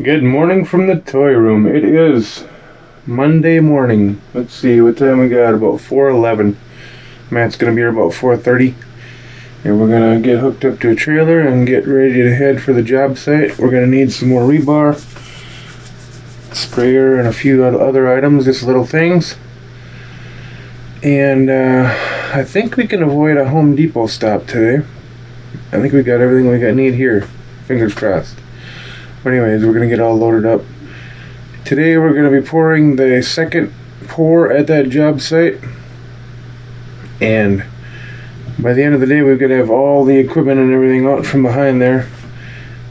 Good morning from the toy room. It is Monday morning. Let's see what time we got. About 4:11. Matt's gonna be here about 4:30, and we're gonna get hooked up to a trailer and get ready to head for the job site. We're gonna need some more rebar, sprayer, and a few other items, just little things. And I think we can avoid a Home Depot stop today. I think we got everything we need here. Fingers crossed. But anyways, we're going to get all loaded up. Today we're going to be pouring the second pour at that job site. And by the end of the day, we're going to have all the equipment and everything out from behind there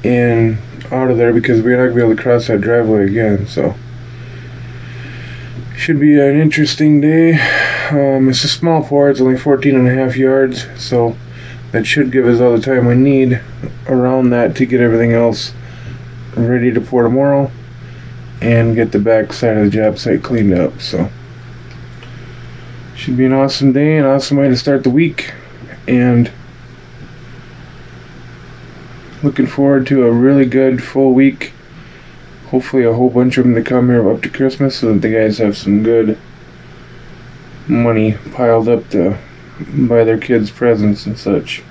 and out of there, because we're not going to be able to cross that driveway again. So should be an interesting day. It's a small pour. It's only 14.5 yards. So that should give us all the time we need around that to get everything else ready to pour tomorrow and get the back side of the job site cleaned up. So should be an awesome day, an awesome way to start the week, and looking forward to a really good full week. Hopefully a whole bunch of them to come here up to Christmas so that the guys have some good money piled up to buy their kids presents and such.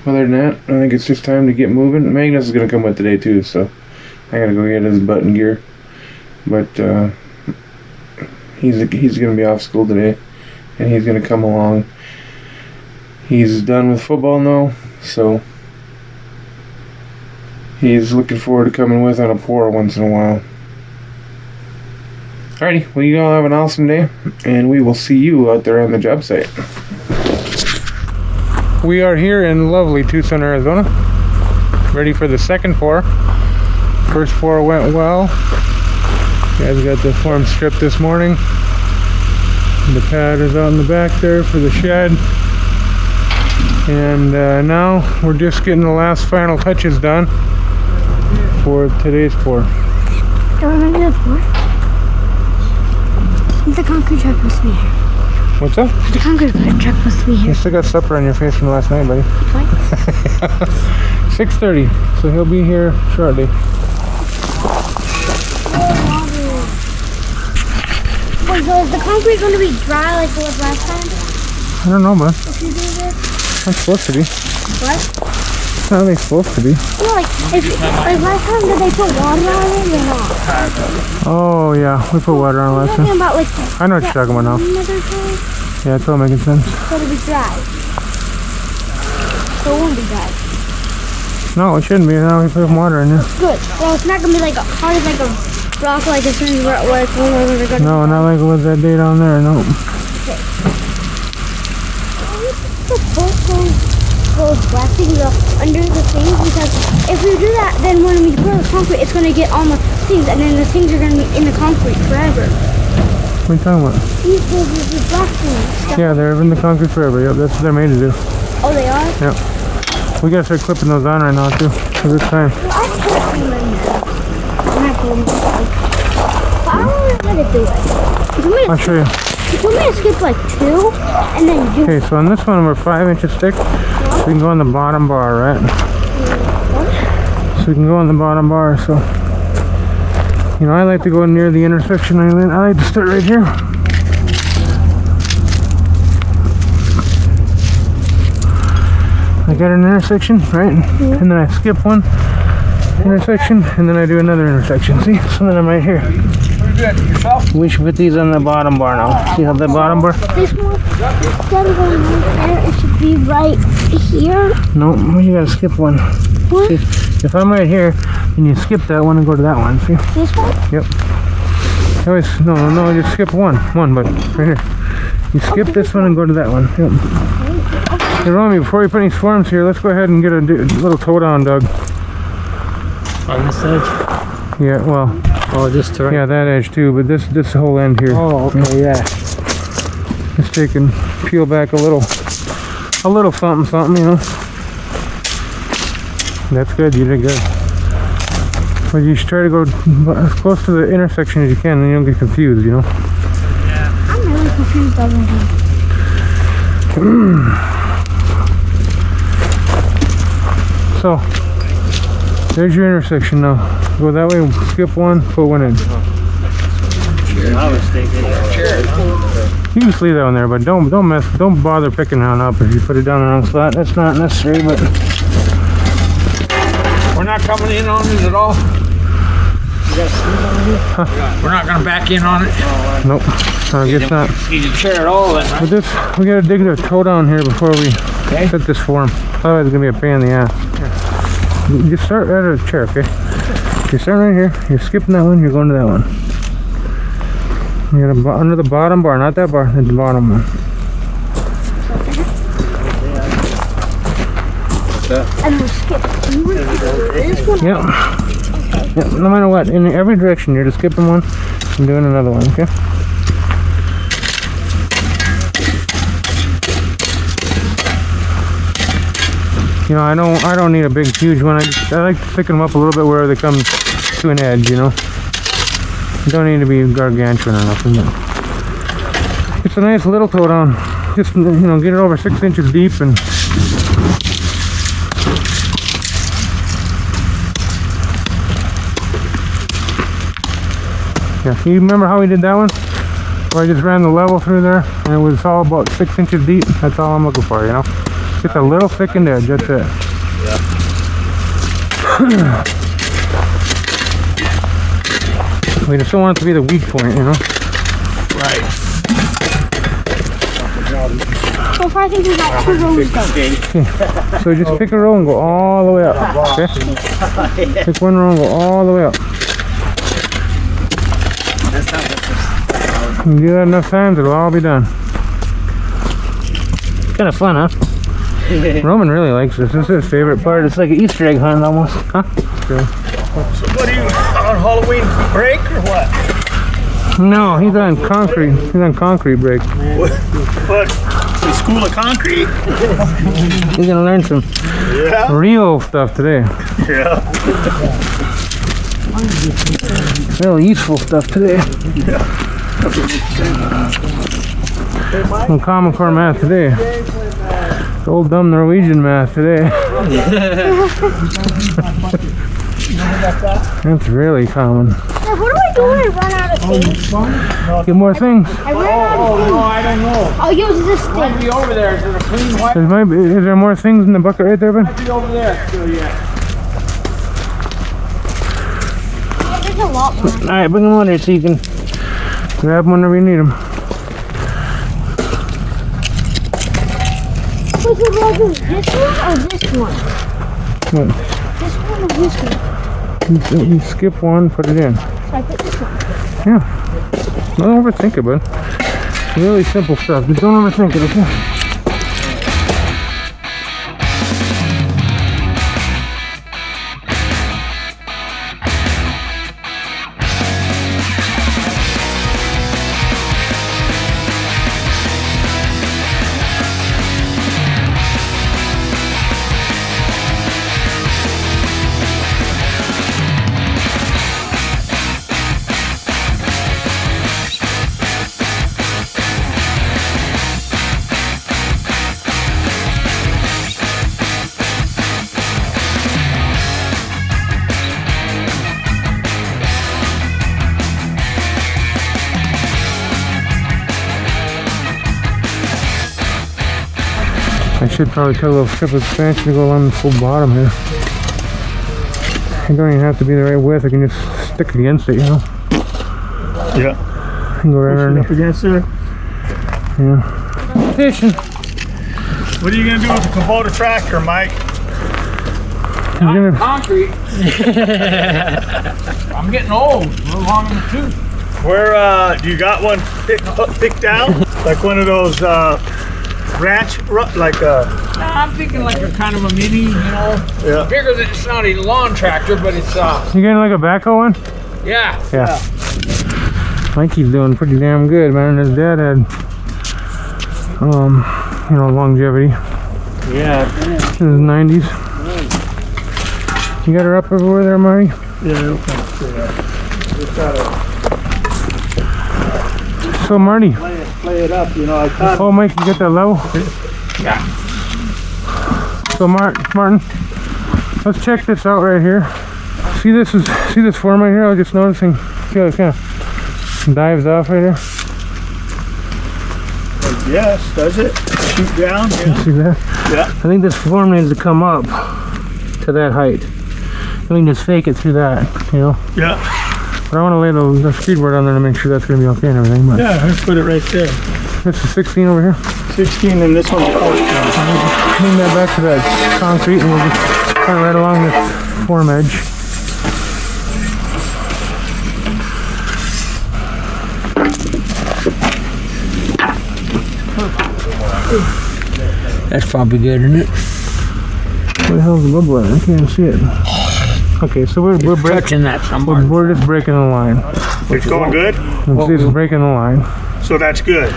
Other than that, I think it's just time to get moving. Magnus is going to come with today too, so I got to go get his button gear. But he's going to be off school today, and he's going to come along. He's done with football now, so he's looking forward to coming with on a pour once in a while. Alrighty, well, you all have an awesome day, and we will see you out there on the job site. We are here in lovely Tucson, Arizona, ready for the second pour. First pour went well. You guys got the form stripped this morning. The pad is out in the back there for the shed. And now we're just getting the last final touches done for today's pour. Don't remember the pour? The concrete truck must be here. What's up? The concrete truck must be here. You still got supper on your face from last night, buddy. What? 6:30, so he'll be here shortly. Wait, so is the concrete going to be dry like it was last time? I don't know, bud. If you do this? It's supposed to be. What? It's not really supposed to be. No, like last time, did they put water on it or not? Oh, yeah, we put water on last time. About, like, I know what you're talking about now. Yeah, it's all making sense. So it'll be dry. So it won't be dry. No, it shouldn't be. Now we put some water in there. Good. Well, it's not going to be like hard as like a rock, like as soon as where it's going to No, not like it was that day down there, no. Okay. The first one goes blasting under the things, because if we do that, then when we pour the concrete, it's going to get on the things, and then the things are going to be in the concrete forever. What are you talking about? These blasting stuff. Yeah, they're in the concrete forever. Yep, that's what they're made to do. Oh, they are? Yep. We gotta start clipping those on right now too. For this time. Well, I clipped them right now. I'm not going to. But I don't know how to do it. I'll show you. You told me to skip like 2, and then do. Okay, so on this one we're 5 inches thick. So we can go on the bottom bar, right? So we can go on the bottom bar. So, you know, I like to go near the intersection. I like to start right here. I got an intersection, right? And then I skip one intersection, and then I do another intersection. See? So then I'm right here. We should put these on the bottom bar now. See how the bottom bar? This one, instead of going right there, it should be right here. No, you gotta skip one. What? See, if I'm right here, then you skip that one and go to that one. See? This one? Yep. Always, no, just skip one, but right here. You skip this one and go to that one. Yep. Hey, Romy, before we put any forms here, let's go ahead and get a little toe down, Doug. On this edge? Yeah, well. Oh, just to right. Yeah, that edge too, but this whole end here. Oh, okay, yeah. Just take and peel back a little something, you know. That's good, you did good. But you should try to go as close to the intersection as you can, and you don't get confused, you know. Yeah. I'm really confused already. So there's your intersection now. Go that way, skip one, put one in. I was thinking. You can just leave that one there, but don't bother picking that one up if you put it down the wrong spot. That's not necessary, but We're not coming in on it at all. We're not gonna back in on it. nope. I guess not. Need to chair at all then, right? But this, we gotta dig the toe down here before we set this form. Otherwise it's gonna be a pain in the ass. You just start right at the chair, okay? You start right here, you're skipping that one, you're going to that one. You're gonna under the bottom bar, not that bar, it's the bottom one. And we'll skip. This one. Yep. Yep, no matter what, in every direction, you're just skipping one and doing another one, okay? You know, I don't need a big, huge one. I like to thicken them up a little bit where they come to an edge, you know. You don't need to be gargantuan or nothing. But it's a nice little toe down. Just, you know, get it over 6 inches deep and yeah, you remember how we did that one? Where I just ran the level through there and it was all about 6 inches deep? That's all I'm looking for, you know? Just a little thickened edge, that's it. We just don't want it to be the weak point, you know? Right. So far, I think we got 2 rows done. So just pick a row and go all the way up, okay? Pick one row and go all the way up. You do that enough times, it'll all be done. Kind of fun, huh? Roman really likes this. This is his favorite part. It's like an Easter egg hunt almost, huh? So what are you on Halloween break or what? No, he's on concrete. He's on concrete break. What? The school of concrete? He's gonna learn some real stuff today. Yeah. Real useful stuff today. No Common Core math today. It's old dumb Norwegian math today. That's really common. What do I do when I run out of things? Get more things. I ran out of things. No, I don't know. I'll use this thing. Be over there. Is there a clean white? Is there more things in the bucket right there, Ben? Be over there still, yeah. There's a lot more. Alright, bring them on there so you can grab them whenever you need them. Wait, so do I do this one or this one? What? This one or this one? You skip one, put it in. So I put this one. Yeah. Don't overthink it, bud. Really simple stuff. Just don't overthink it, okay? I should probably cut a little strip of expansion to go along the full bottom here. You don't even have to be the right width, I can just stick against it, you know? Yeah. And go right underneath. Up against there. Yeah. Fishing. What are you gonna do with the Kubota tractor, Mike? You're gonna, Concrete. I'm getting old. We're long in the tooth. Where do you got one picked out? Like one of those ranch, like I'm thinking like a kind of a mini, you know, yeah. bigger than, it's not a lawn tractor, but it's you getting like a backhoe one? yeah. Yeah. Mikey's doing pretty damn good, man. His dad had, you know, longevity Yeah. in his 90s. You got her up everywhere there, Marty? Yeah, it'll come straight up. Just gotta So, Marty. play it up, you know. I thought. Oh, Mike, you get that level? Yeah. So, Martin, Let's check this out right here. See this form right here? I was just noticing. See how it kind of dives off right there? Yes, does it? Shoot down, yeah. See that? Yeah. I think this form needs to come up to that height. We can just fake it through that, you know? Yeah. But I want to lay the speedboard on there to make sure that's going to be okay and everything. But Yeah, let's put it right there. this is 16 over here. 16 and this one's 14. Clean that back to that concrete and we'll just cut right along this form edge. That's probably good, isn't it? Where the hell's the bubble at? I can't see it. Okay, so we're Touching that somewhere. we're just breaking the line. It's going good? Let's see, it's breaking the line. So that's good.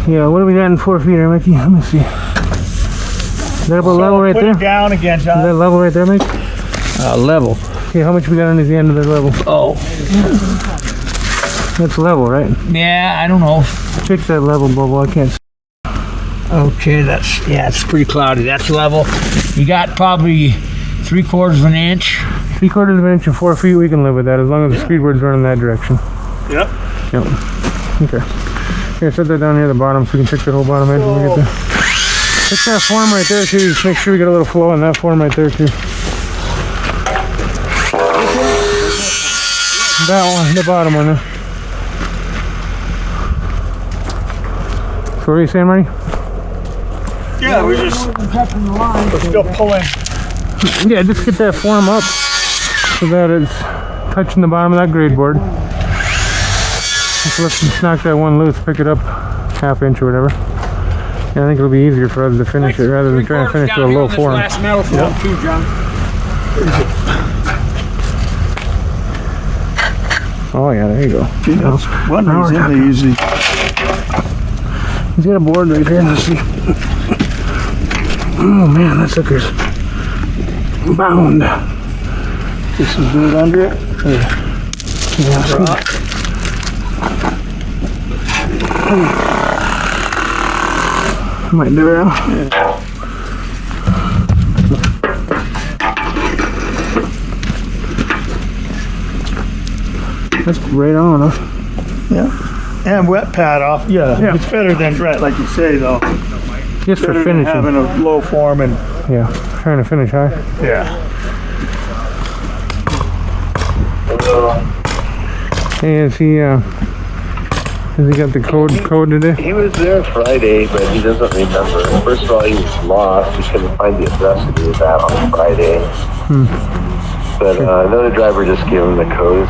Yeah, what do we got in 4 feet here, Mickey? Let me see. Is that about level right put there? it down again, Is that John. level right there, Mickey? Level. Okay, how much we got on the end of the level? Oh. That's level, right? Yeah, I don't know. Fix that level bubble, I can't see. Okay, it's pretty cloudy. That's level. You got probably 3/4 of an inch. 3/4 of an inch and 4 feet, we can live with that as long as the speedboard's running that direction. Yep. Yep. Okay. Here, set that down near the bottom so we can check that whole bottom edge when we get there. Check that form right there too. Just make sure we get a little flow in that form right there too. That one, the bottom one there. So what are you saying, Marty? Yeah, we're still pulling. Yeah, just get that form up so that it's touching the bottom of that grade board. So let's just knock that one loose, pick it up ½ inch or whatever. And I think it'll be easier for us to finish it rather than trying to finish with a low form. Last metal form too, John. Oh yeah, there you go. That's one reason they usually. He's got a board right here. Let's see. Oh man, that sucker's bound. This is good under it. Yeah, might do it now. That's right on, huh? Yeah. And wet pad off. Yeah. It's better than right, like you say though. Just for Better than finishing. having a low form and Yeah, trying to finish high. yeah. Hey, has he got the code today? He was there Friday, but he doesn't remember. First of all, he was lost. He couldn't find the address that he was at on Friday. But another driver just gave him the code.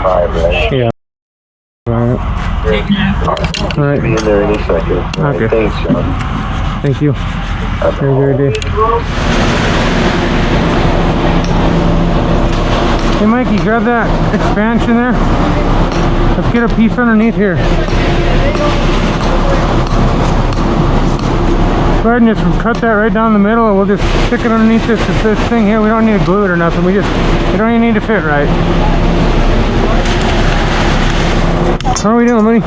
5, right? Yeah. Alright. Alright. Be in there any second. All right, Okay. thanks, John. Thank you. Have a great day. Hey Mikey, grab that expansion there. Let's get a piece underneath here. Go ahead and just cut that right down the middle and we'll just stick it underneath this thing here. We don't need to glue it or nothing. We don't even need to fit right. How are we doing, buddy?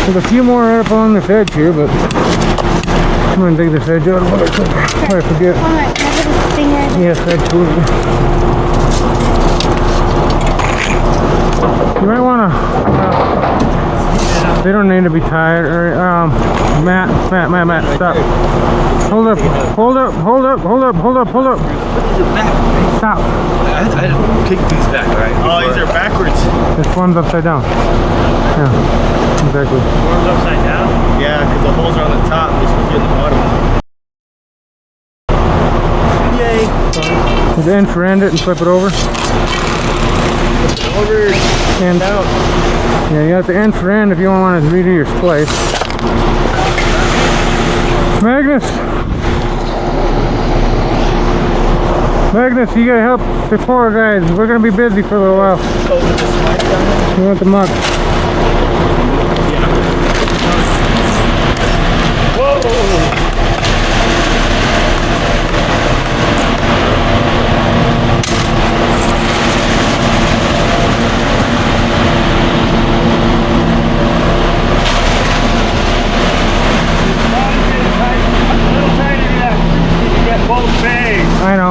There's a few more right up along this edge here, but I'm gonna dig this edge out of it before I forget. Alright, can I get this thing right there? Yes, absolutely. You might wanna. They don't need to be tied. Or Matt, stop. Hold up. Stop. I take these back, right? Oh, these are backwards. This one's upside down. Yeah, exactly. Forms upside down? Yeah, because the holes are on the top. They're supposed to be at the bottom. Yay. Just end for end it and flip it over. Over And down. yeah, you have to end for end if you don't want to redo your splice. Magnus, you gotta help the poor guys. We're gonna be busy for a little while. You want the muck? Both bags. I know.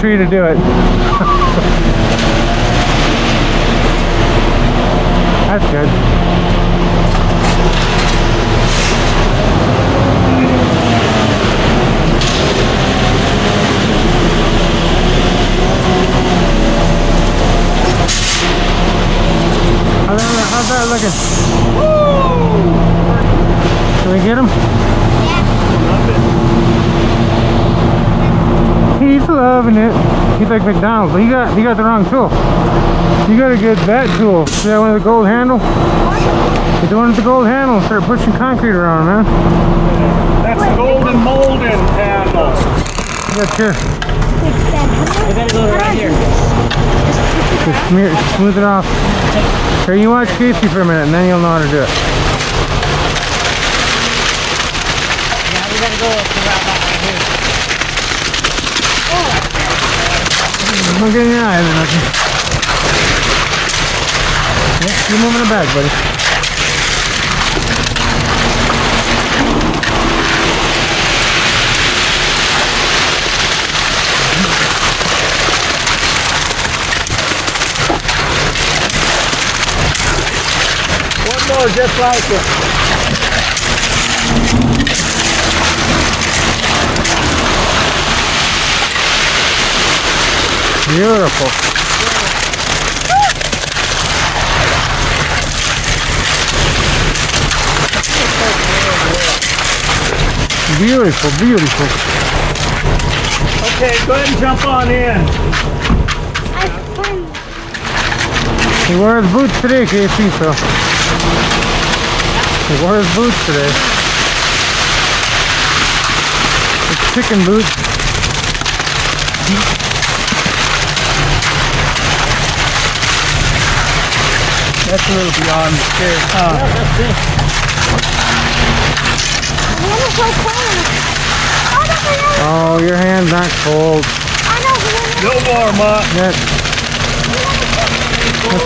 tree to do it. That's good. How's that looking? Woo! Can we get him? He's loving it. He's like McDonald's, but you got the wrong tool. You gotta get that tool. See that one with the gold handle? Get the one with the gold handle and start pushing concrete around, man. That's the golden molding handle. You got your We gotta go right here. just smooth it off. Here, you watch Casey for a minute and then you'll know how to do it. Yeah, we gotta go up to that right here. Don't get in your eyes or nothing. Yeah, keep moving it back, buddy. One more just like it. Beautiful. Beautiful, beautiful. Okay, go ahead and jump on in. He wore his boots today, Casey, so. He wore his boots today. It's chicken boots. That's a little beyond the scare. Oh, your hand's not cold. No more, Ma. That's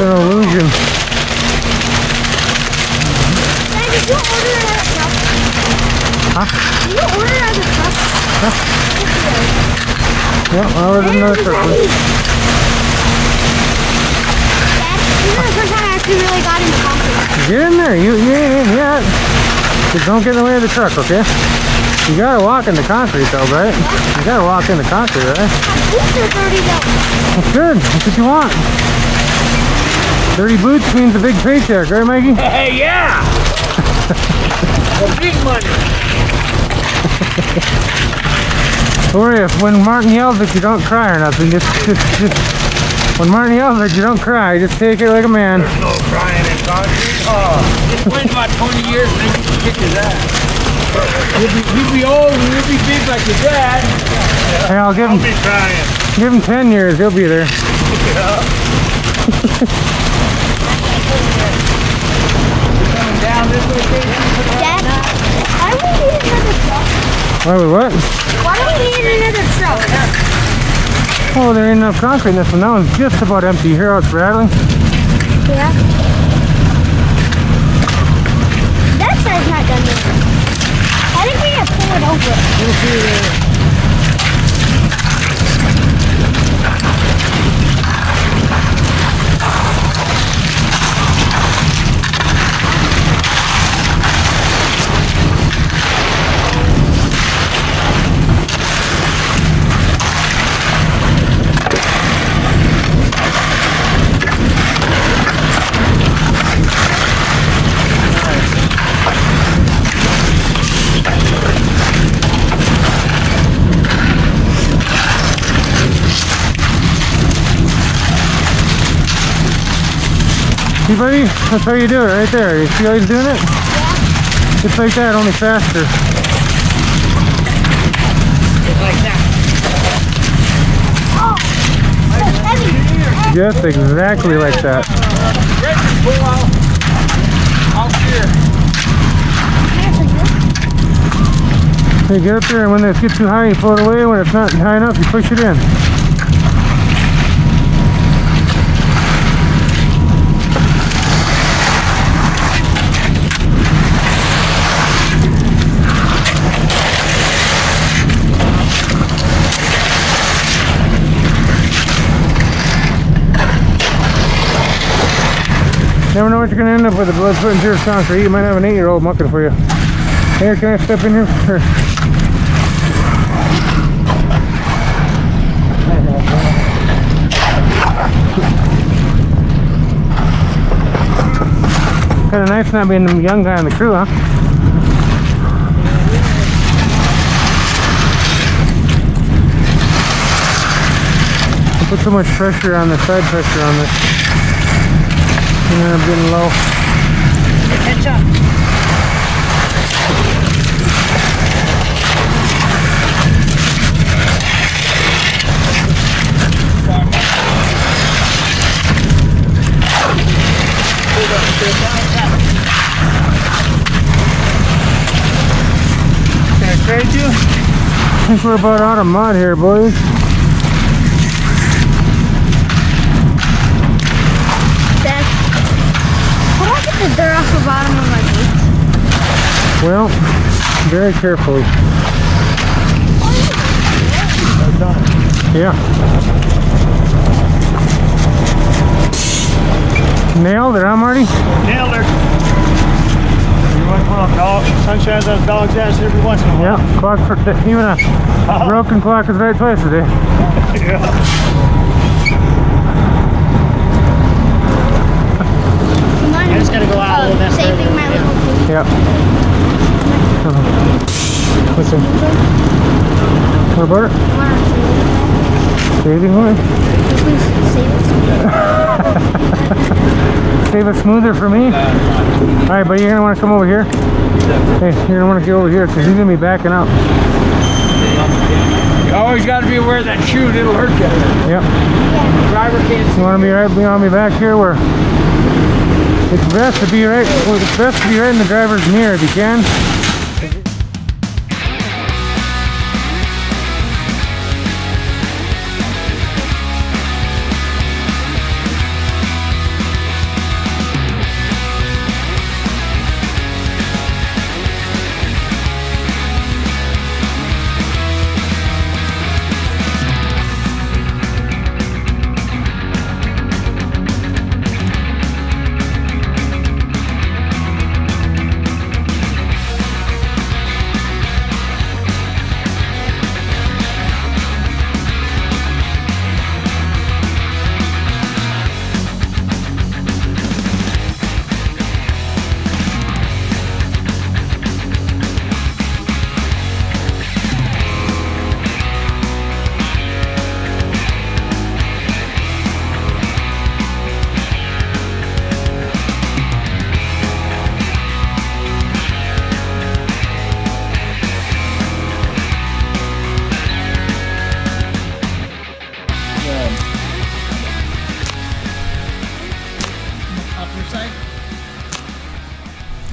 an illusion. Dad, did you order it at a truck? Huh? Did you order it at a truck? Yep, I ordered another truck. Dad, this is the first time I actually really got into concrete. Get in there. You ain't in yet. Just don't get in the way of the truck, okay? You gotta walk into concrete though, right? You gotta walk into concrete, right? My boots are dirty though. That's good. That's what you want. Dirty boots means a big paycheck, right, Mikey? Hey, yeah! Big money. Don't worry, if when Martin yells at you, don't cry or nothing. Just when Martin yells at you, don't cry. Just take it like a man. No crying in concrete. Oh, Just wait about 20 years and then you can kick his ass. You'll be old and you'll be big like your dad. Hey, I'll give I'll him be crying. 10 years. He'll be there. Dad, why do we need another truck? Why, what? Why do we need another truck? Oh, there ain't enough concrete in this one. That one's just about empty. Here, how it's rattling. Yeah. That side's not done yet. I think we gotta pull it over. See, buddy? That's how you do it right there. You see how he's doing it? Yeah. Just like that, only faster. Just like that. Oh, that's heavy. Just exactly like that. Ready to pull out. I'll steer. Hey, get up there, and when it gets too high, you pull it away. When it's not high enough, you push it in. Never know what you're gonna end up with. The blood's putting through concrete. You might have an 8-year-old mucking for you. Here, can I step in here? Sure. Kind of nice not being the young guy in the crew, huh? Put so much pressure on the side pressure on this. And then I'm getting low. Catch up. Can I trade you? I think we're about out of mud here, boys. How do I get the dirt off the bottom of my boots? Well, very carefully. Yeah. Nailed it, huh, Marty? Nailed her. You want to put on dog, sun shines on a dog's ass every once in a while. Yeah, clock for even a broken clock is right twice a day. Yeah. I just gotta go out a little bit. Saving my little boot. Yeah. Listen. What about it? Saving what? Please save it. Save it smoother for me? Alright, but you're going to want to come over here. Hey, you're going to want to get over here because he's going to be backing up. You always got to be aware of that chute, it'll hurt you. Yep. The driver can't see. You want to be right behind me back here where it's best to be right in the driver's mirror if you can.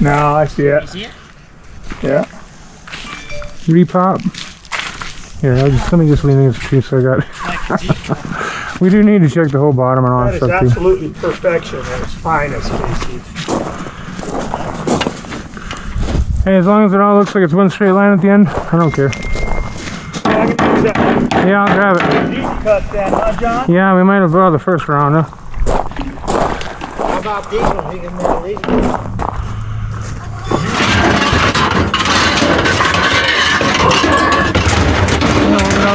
No, I see it. See it? Yeah. Repop. Here, let me just lean against the tree so I got it. We do need to check the whole bottom and all That that is stuff too. absolutely perfection at its finest, Casey. Hey, as long as it all looks like it's one straight line at the end, I don't care. I can use that Yeah, I'll grab it. easy cut then, huh, John? Yeah, we might as well the first round, huh? How about these ones? We can nail these ones.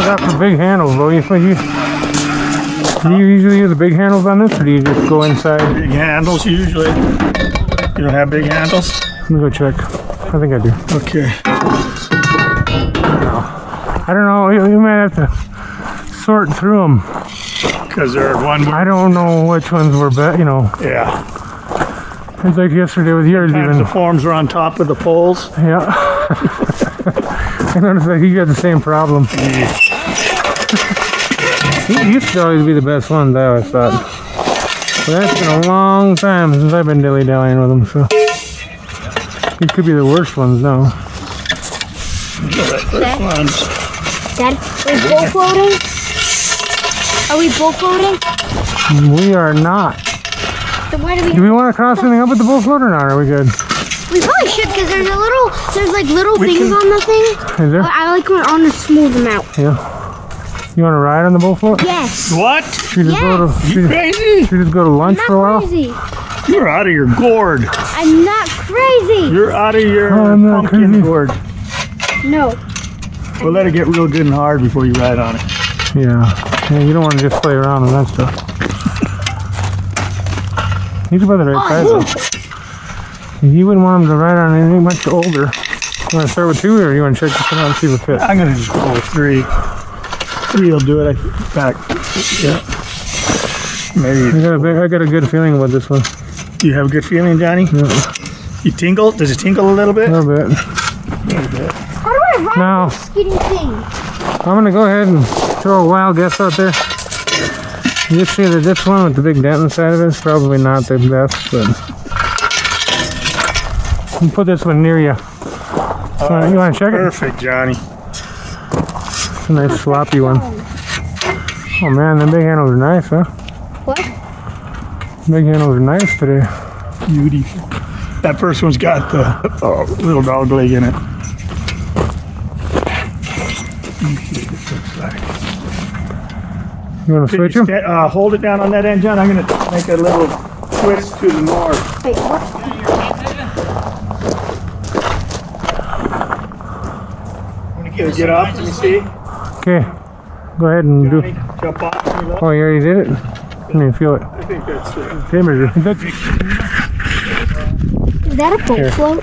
Got for big handles though. Do you usually use the big handles on this, or do you just go inside? Big handles usually. You don't have big handles? Let me go check. I think I do. Okay. I don't know. You might have to sort through them. Because they're one. I don't know which ones were better. You know, Yeah. it's like yesterday with yours Sometimes even. the forms are on top of the poles. Yeah. I noticed that you got the same problem. He used to always be the best ones, I always thought. But that's been a long time since I've been dilly-dallying with them, so. These could be the worst ones now. First ones. Dad, are we bull floating? Are we bull floating? We are not. Then why Do we want to cross anything up with the bull float or not? Are we good? We probably should because there's like little things on the thing. Is there? I like when I want to smooth them out. Yeah. You want to ride on the bull float? Yes. What? Should we just go to, You crazy? should we just go to lunch I'm for a while? not crazy. You're out of your gourd. I'm not crazy. You're out of your I'm not pumpkin crazy. gourd. No. We'll let it get real good and hard before you ride on it. Yeah. Yeah, you don't want to just play around with that stuff. He's about the right size though. You wouldn't want him to ride on anything much older. You want to start with 2 or you want to check this one out and see if it fits? I'm gonna just go with 3. 3 will do it. In fact, yeah. Maybe. I got a good feeling about this one. You have a good feeling, Johnny? Yeah. You tingle? Does it tingle a little bit? A little bit. How do I ride Now, this skidding thing? I'm going to go ahead and throw a wild guess out there. You see that this one with the big dent inside of it is probably not the best, but we'll put this one near you. You want to check it? Perfect, Johnny. It's a nice sloppy one. Oh man, the big handles are nice, huh? What? Big handles are nice today. Beauty. That first one's got the little dog leg in it. Let me see what this looks like. You want to Can you switch them? hold it down on that end, John. I'm going to make a little twist to the north. Wait, what? Get up, let me see. Okay, go ahead and do. Johnny, jump off. Let me look. Oh, you already did it? Let me feel it. I think that's it. Okay, measure. Is that a boat float?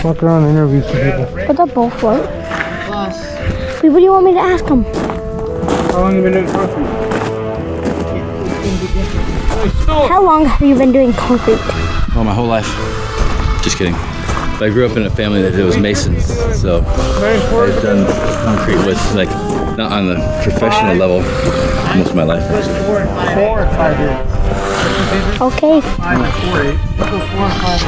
Walk around and interview some people. What's a boat float? Plus, Wait, what do you want me to ask him? How long have you been doing concrete? How long have you been doing concrete? Oh, my whole life. Just kidding. But I grew up in a family that was masons, so I've done concrete with, like, not on the professional level most of my life. 4 and 5. 4 and 5 8. Okay. 5 and 4 8. 4 and 5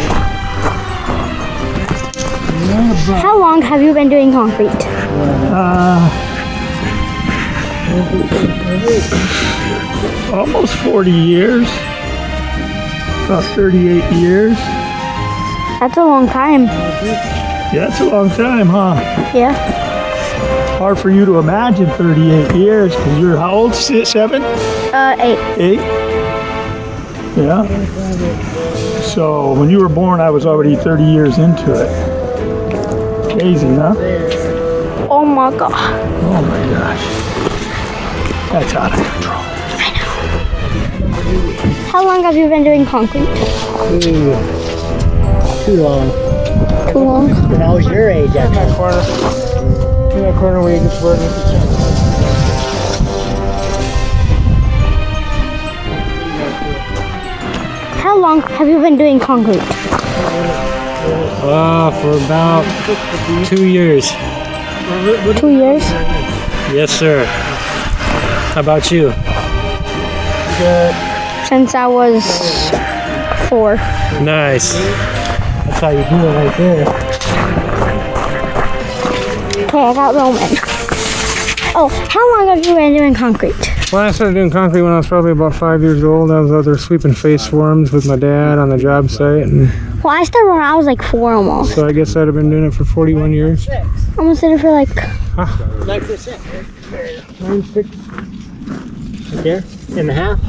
8. How long have you been doing concrete? Almost 40 years. About 38 years. That's a long time. Yeah, it's a long time, huh? Yeah. Hard for you to imagine 38 years, because you're how old? 7? 8. 8? Yeah. So when you were born, I was already 30 years into it. Crazy, huh? Oh my god. Oh my gosh. That's out of control. How long have you been doing concrete? Too long. Too long. When I was your age, actually. In that corner where you get squirted. How long have you been doing concrete? For about 2 years. 2 years? Yes, sir. How about you? Since I was 4. Nice. That's how you do it right there. Okay, I got Roman. Oh, how long have you been doing concrete? Well, I started doing concrete when I was probably about 5 years old. I was out there sweeping face swarms with my dad on the job site, and Well, I started when I was like 4 almost. so I guess I'd have been doing it for 41 years. I almost did it for like 9%. 9.6, Right there? In the half?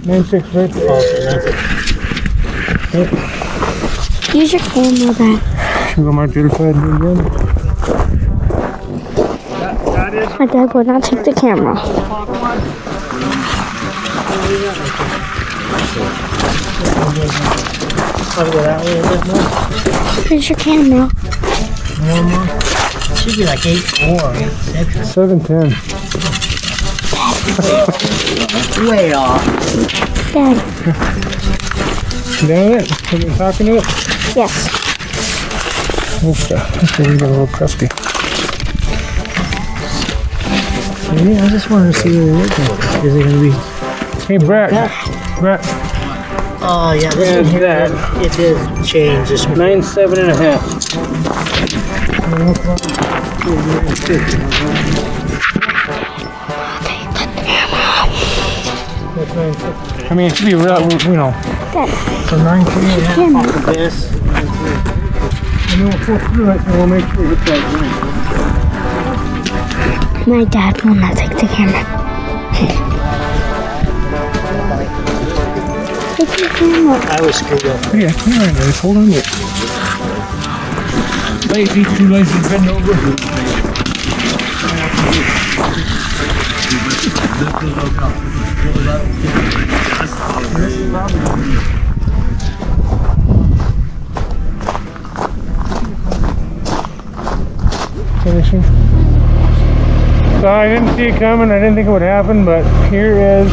9.6 right there. Oh, okay, 9%. Use your camera then. Should we go mark the other side and do it again? My dad would not take the camera. Probably go that way a bit more. Here's your camera. Should be like 8-4. 7.10. Way off. Dad. Down it? Have you been talking to it? Yes. Okay, we get a little crusty. Yeah, I just wanted to see what it looks like. Is it gonna be? Hey, Brett. Brett. Oh yeah, this one here. It did change. This one. 9.5. I mean, it should be real, you know. Dad. So 9.5 off of this. And then we'll pull through it and we'll make sure it's that right. My dad will not take the camera. I was screwed up. Yeah, come on, guys. Hold on to it. Lazy, too lazy to bend over. Finishing. So I didn't see it coming. I didn't think it would happen, but here is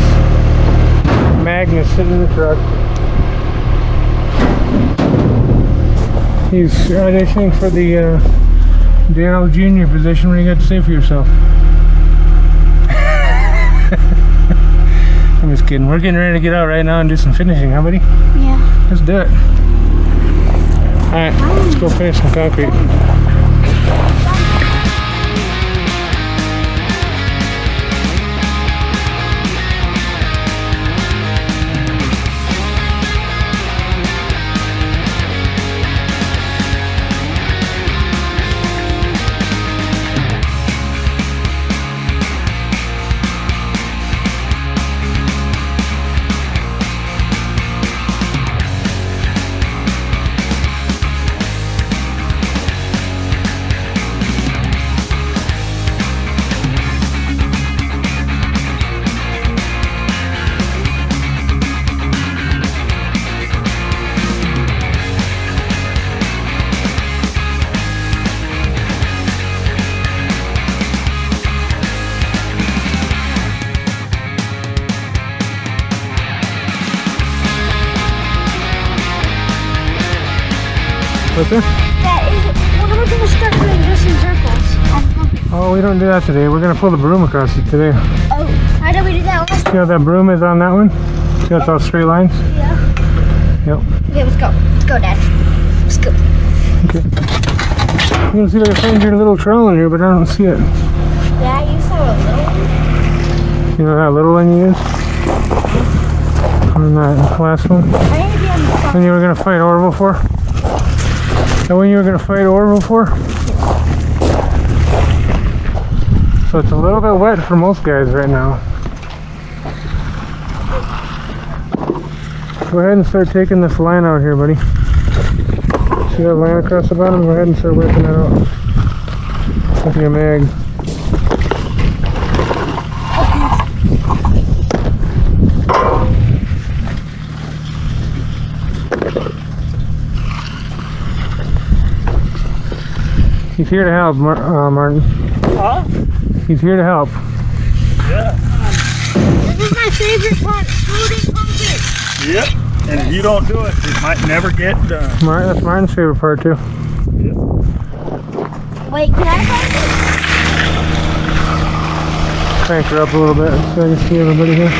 Magnus sitting in the truck. He's auditioning for the Dale Jr. position. What do you got to say for yourself? I'm just kidding. We're getting ready to get out right now and do some finishing, huh, buddy? Yeah. Let's do it. Alright, let's go finish some concrete. What's this? That is, we're going to start doing this in circles. Oh, we don't do that today. We're going to pull the broom across it today. Oh, how did we do that last time? See how that broom is on that one? See how it's all straight lines? Yeah. Yep. Okay, let's go. Let's go, Dad. Let's go. Okay. I'm going to see if I can find your little trowel in here, but I don't see it. Yeah, you saw a little one. You know that little one you used? On that last one? I need to be on the front. When you were going to fight Orville for? That when you were going to fight Orville for? So it's a little bit wet for most guys right now. Go ahead and start taking this line out here, buddy. See that line across the bottom? Go ahead and start working that out with your mag. He's here to help, Martin. Huh? He's here to help. Yeah. This is my favorite part, floating concrete. Yep. And if you don't do it, it might never get done. That's Martin's favorite part too. Wait, can I find it? Crank her up a little bit so I can see everybody here.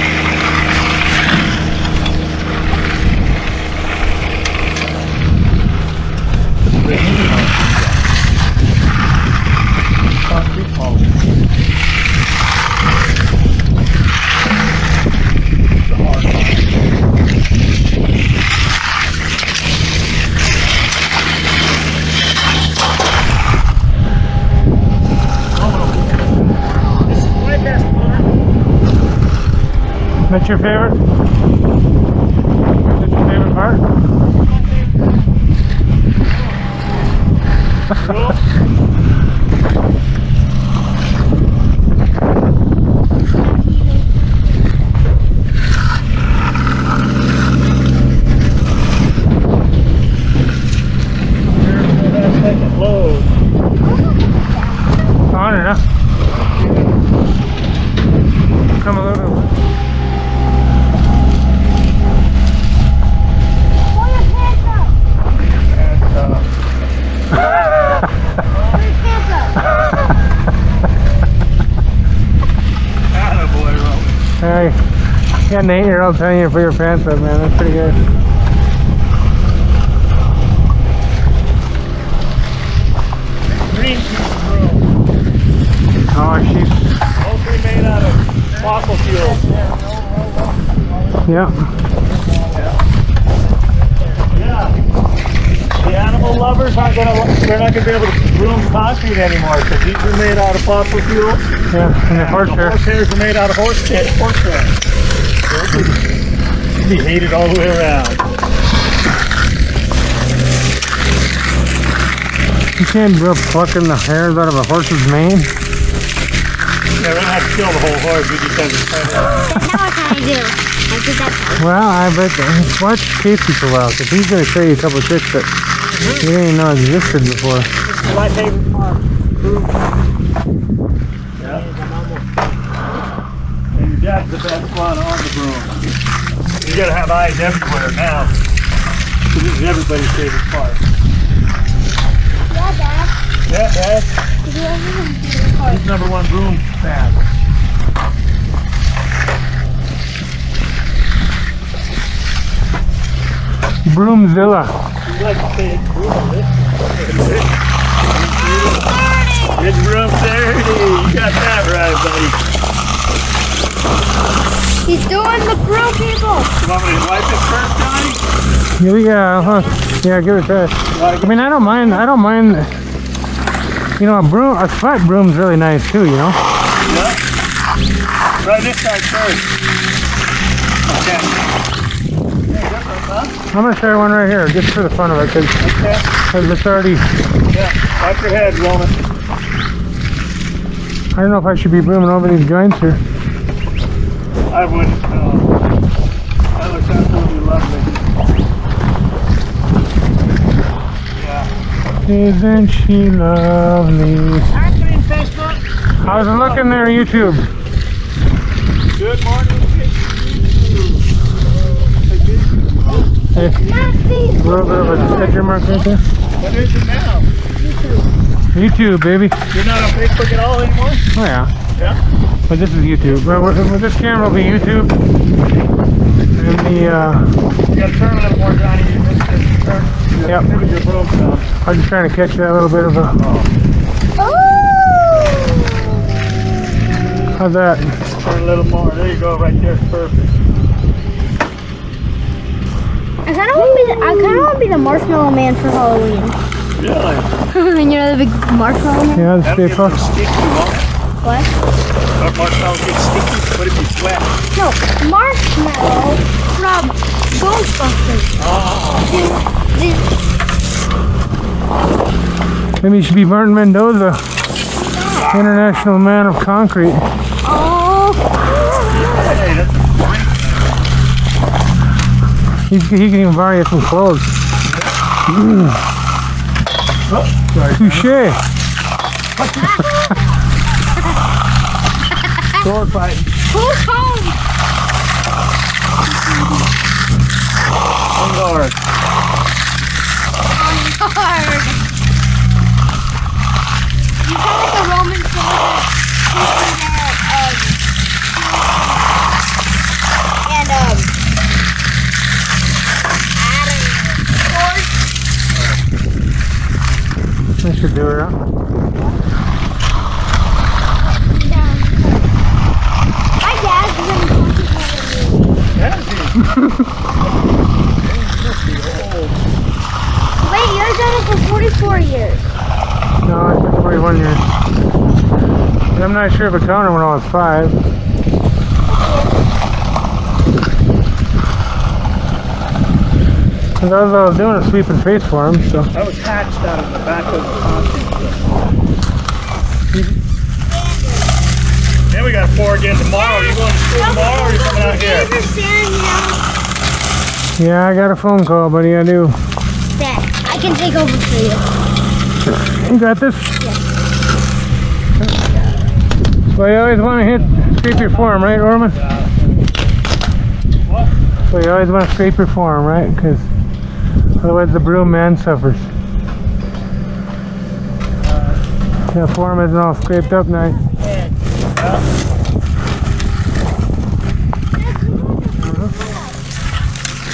That's your favorite? That's your favorite part? On it, huh? Come a little bit. Pull your pants up. Pull your pants up. Attaboy, Roman. Hey, you got an 8-year-old telling you to put your pants up, man. That's pretty good. Green piece of room. Oh, she's... Mostly made out of fossil fuels. Yeah. Yeah. The animals animal lovers aren't gonna, they're not gonna be able to broom concrete anymore because these are made out of fossil fuel. Yeah, and the horsehair. Horsehairs are made out of horsehair. They'll be hated all the way around. You can't go plucking the hairs out of a horse's mane. Yeah, we're gonna have to kill the whole horse. We just have to cut it out. Now what can I do? I did that. Well, I bet watch Casey for a while, because he's going to show you a couple of tricks that you didn't know existed before. This is my favorite part. Yeah. And your dad's the best one on the broom. You gotta have eyes everywhere now. So this is everybody's favorite part. Yeah, Dad. Yeah, Dad. Did you ever do this part? He's #1 broom fan. Broomzilla. You like to say it's broom, It's broom 30. You got that right, buddy. He's doing the broom, people. You want me to wipe it first, Johnny? Yeah, give it a try. I mean, I don't mind, you know, a sweat broom's really nice too, you know? Yeah. Try this side first. Okay. I'm going to try one right here, just for the fun of it, because it's already... Yeah, wipe your head, Roman. I don't know if I should be brooming over these joints or... I wouldn't. That looks absolutely lovely. Yeah. Isn't she lovely? Happening, Facebook. How's it looking there, YouTube? Good morning, Hey, a little bit of a edge mark right there. What is it now? YouTube, baby. You're not on Facebook at all anymore? Oh yeah. Yeah. But this is YouTube. Well, this camera will be YouTube. And the You gotta turn a little more, Johnny. You missed it. Turn. Yep. Maybe your broom down. I'm just trying to catch that little bit of a... How's that? Turn a little more. There you go. Right there. Perfect. I kind of want to be the marshmallow man for Halloween. Really? You know the big marshmallow man? Yeah, the That'd stay be a little puft. sticky, won't it? What? Don't marshmallows get sticky? What if you sweat? No, marshmallow from Ghostbusters. Maybe you should be Martin Mendoza, International Man of Concrete. Oh. Hey, that's a great. He can even borrow you some clothes. Oh, sorry. Touché. Sword fighting. Who's home? On guard. On guard. You sound like a Roman soldier. I should do it. Huh? My dad's been Wait, yours done it for 44 years. No, it's been 41 years. But I'm not sure if it counted when I was 5. Because I was doing a sweep and face for him, so. I was hatched out of the back of the concrete. Then we got 4 again tomorrow. Are you going to school tomorrow or are you coming out here? Yeah, I got a phone call, buddy. I do. Dad, I can take over for you. You got this? Well, you always want to scrape your form, right, Orman? What? So you always want to scrape your form, right? Because otherwise the broom man suffers. That form isn't all scraped up nice.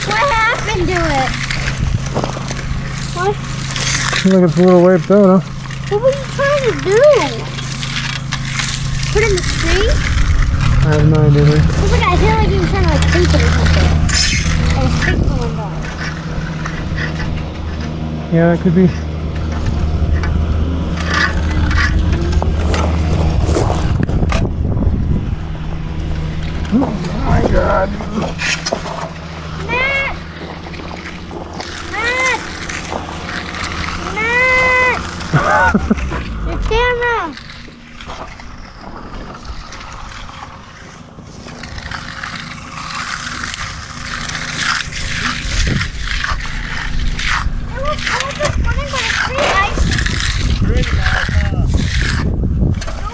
What happened to it? What? Looks like it's a little wiped out, huh? What were you trying to do? Put it in the street? I have no idea. Looks like I feel like you were trying to like tape it or something. And it's tape going on. Yeah, that could be. Oh my God. Matt! Matt! The camera!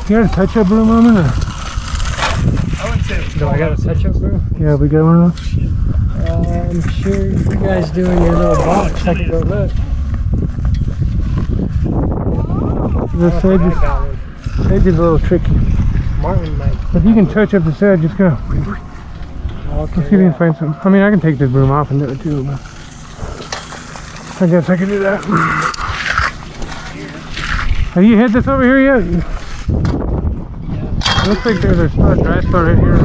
You got a touch-up broom, Roman? Or? I wouldn't say it's Do I got a touch-up broom? Yeah, we got one of those. I'm sure you guys do in your little box. I can go look. The sedge is a little tricky. Martin might. If you can touch up the sedge, just go. Okay, Let's see if you can find some. I mean, I can take this broom off and do it too, but I guess I can do that. Have you hit this over here yet? Looks like there's a spot, dry spot right here.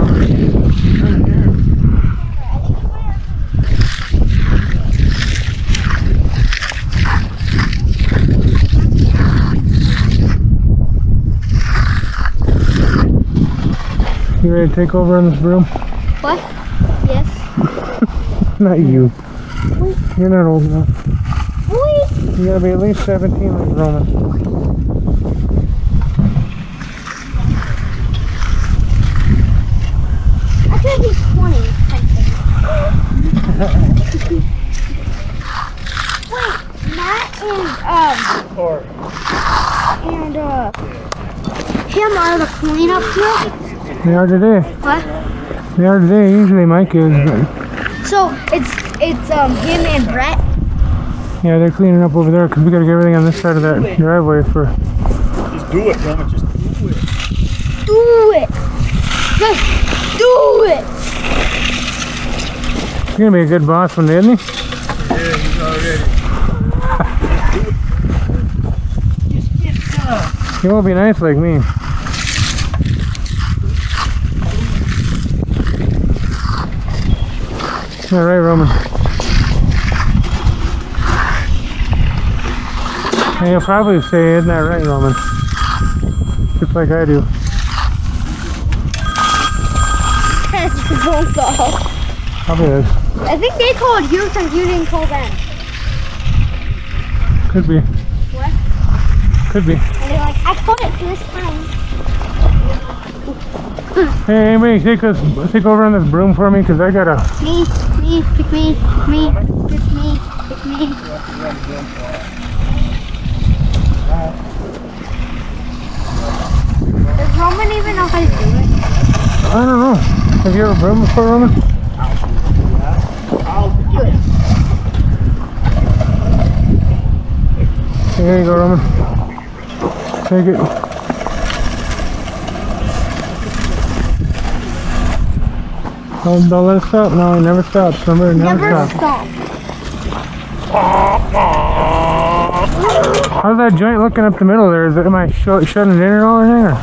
You ready to take over on this broom? What? Yes. Not you. You're not old enough. Wait. You gotta be at least 17 like Roman. I think he's 20 something. Wait, Matt and him are the cleanup too? They are today. What? They are today. Usually Mike is, but So it's him and Brett. yeah, they're cleaning up over there because we gotta get everything on this side of that driveway for. Just do it, Roman. Just do it. Do it. Just do it. He's gonna be a good boss one day, isn't he? Yeah, he's already. Just get done. He won't be nice like me. All right, Roman. And you'll probably say, isn't that right, Roman? Just like I do. That's the phone call. Probably is. I think they called you since you didn't call them. Could be. What? Could be. And they're like, I called it this time. Hey, anybody take over on this broom for me? Because I gotta. Me, pick me, pick me. Does Roman even know how to do it? I don't know. Have you ever broom before, Roman? Good. Here you go, Roman. Take it. Don't let it stop. No, it never stops. Remember, it never stops. Stop. How's that joint looking up the middle there? Am I shutting it in at all or anything?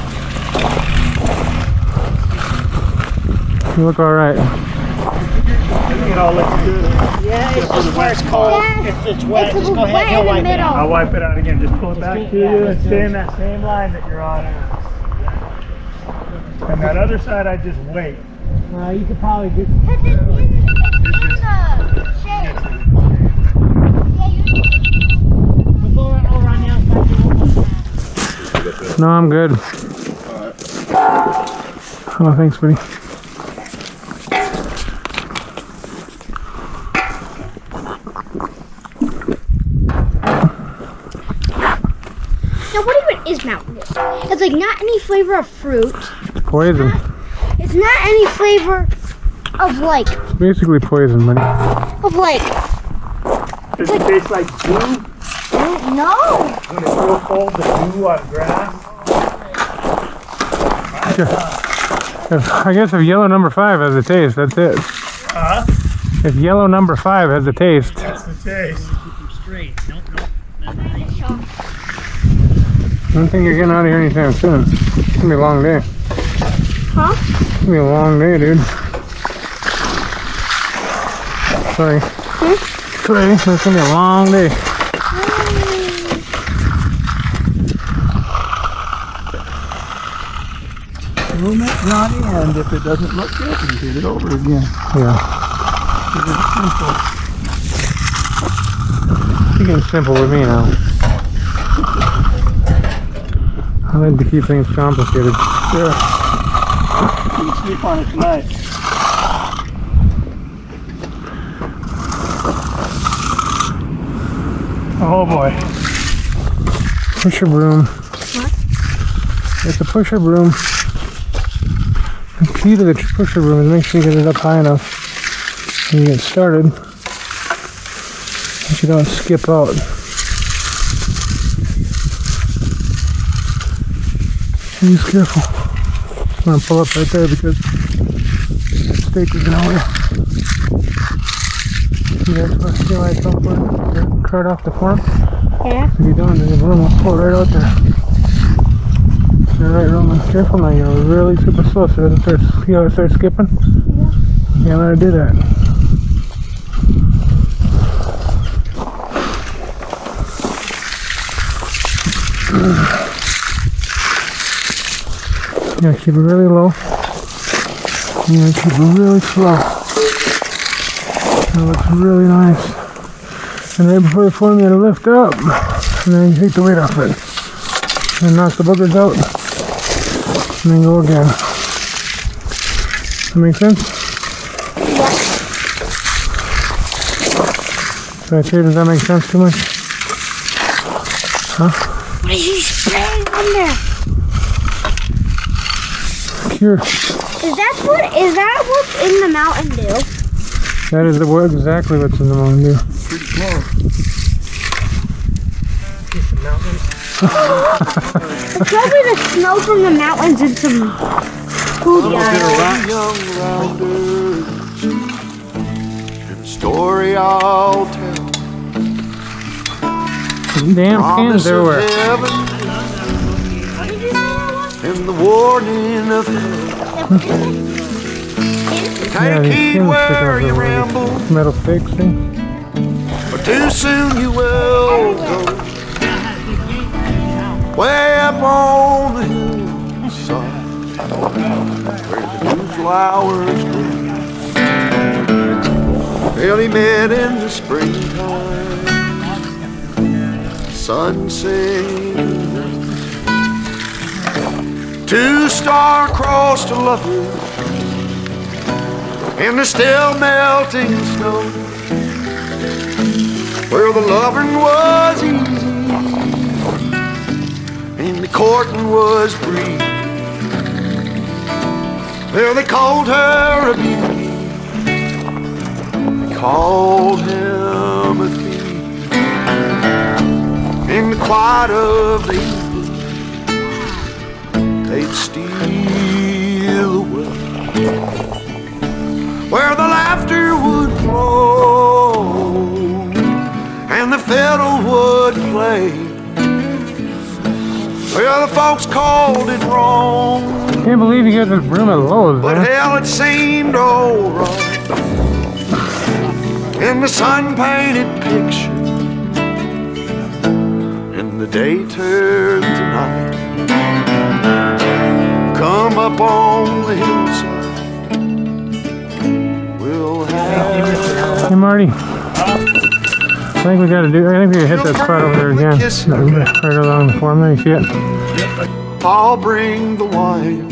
Or? You look alright. It all looks good. Yeah, it's just where it's cold. Yeah. If it's wet, It's just go ahead wet and in the wipe it middle. out. I'll wipe it out again. Just pull it back to you and stay in that same line that you're on. And that other side, I just wait. You could probably do. Because it's in the shade. We'll go over on the outside. No, I'm good. Oh, thanks, buddy. Now, what even is Mountain Dew? It's like not any flavor of fruit. Poison. It's not any flavor of like, It's basically poison, buddy. Does it taste like dew? No. When it's real cold, the dew on grass? I guess if yellow number 5 has a taste, that's it. Huh? If yellow number 5 has a taste. That's the taste. I don't think you're getting out of here anytime soon. It's gonna be a long day. Huh? It's gonna be a long day, dude. Sorry. Sorry, it's gonna be a long day. Room it, Johnny, and if it doesn't look good, you hit it over again. Yeah. Keep it simple. You're getting simple with me now. I like to keep things complicated. Sure. You can sleep on it tonight. Oh boy. Pusher broom. What? It's a pusher broom. The key to the pusher broom is make sure you get it up high enough when you get started, that you don't skip out. Be careful. I'm gonna pull up right there because the stake is in the way. See why I don't put the cart off the fork? Yeah. If you don't, then the broom will pull right out there. Alright, Roman, careful now. You're really super slow, so it starts, see how it starts skipping? Yeah. You gotta do that. You gotta keep it really low. You gotta keep it really slow. That looks really nice. And right before the form, you gotta lift up. And then you take the weight off it. And knock the boogers out. And then go again. That make sense? Yeah. Right here, does that make sense too much? Huh? What is he spraying on there? Here. Is that what's in the Mountain Dew? That is exactly what's in the Mountain Dew. Pretty close. It's probably the snow from the mountains and some food. Young rounders, and a story I'll tell. Damn cans everywhere. Heaven, and the warning of hell. Yeah, these Take cans stick where out you there. ramble, Metal stakes, see? or too soon you will go. Way up on the hillside, where the new flowers grow. Well, he met in the springtime, sun sinking. Two star-crossed lovers in the still melting snow, where the loving was easy and the courting was brief. Well, they called her a beauty, they called him a thief. In the quiet of the evening, they'd steal away, where the laughter would flow and the fiddle would play. Well, the folks called it wrong, Can't believe you got this broom at Lowe's, but man. hell, it seemed alright in the sun-painted picture, and the day turned to night. Come up on the hillside, we'll have. Hey, Marty. I think we gotta hit that spot over there again. Right along the form there, you see it? I'll bring the wine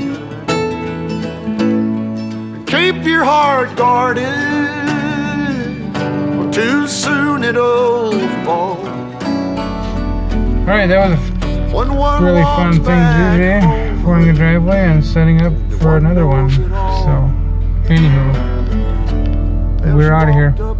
and keep your heart guarded, or too soon it'll fall. Alright, that was When a one really walks fun thing to do back today. Forming the driveway and setting up for another one. So, anywho, we're out of here. home,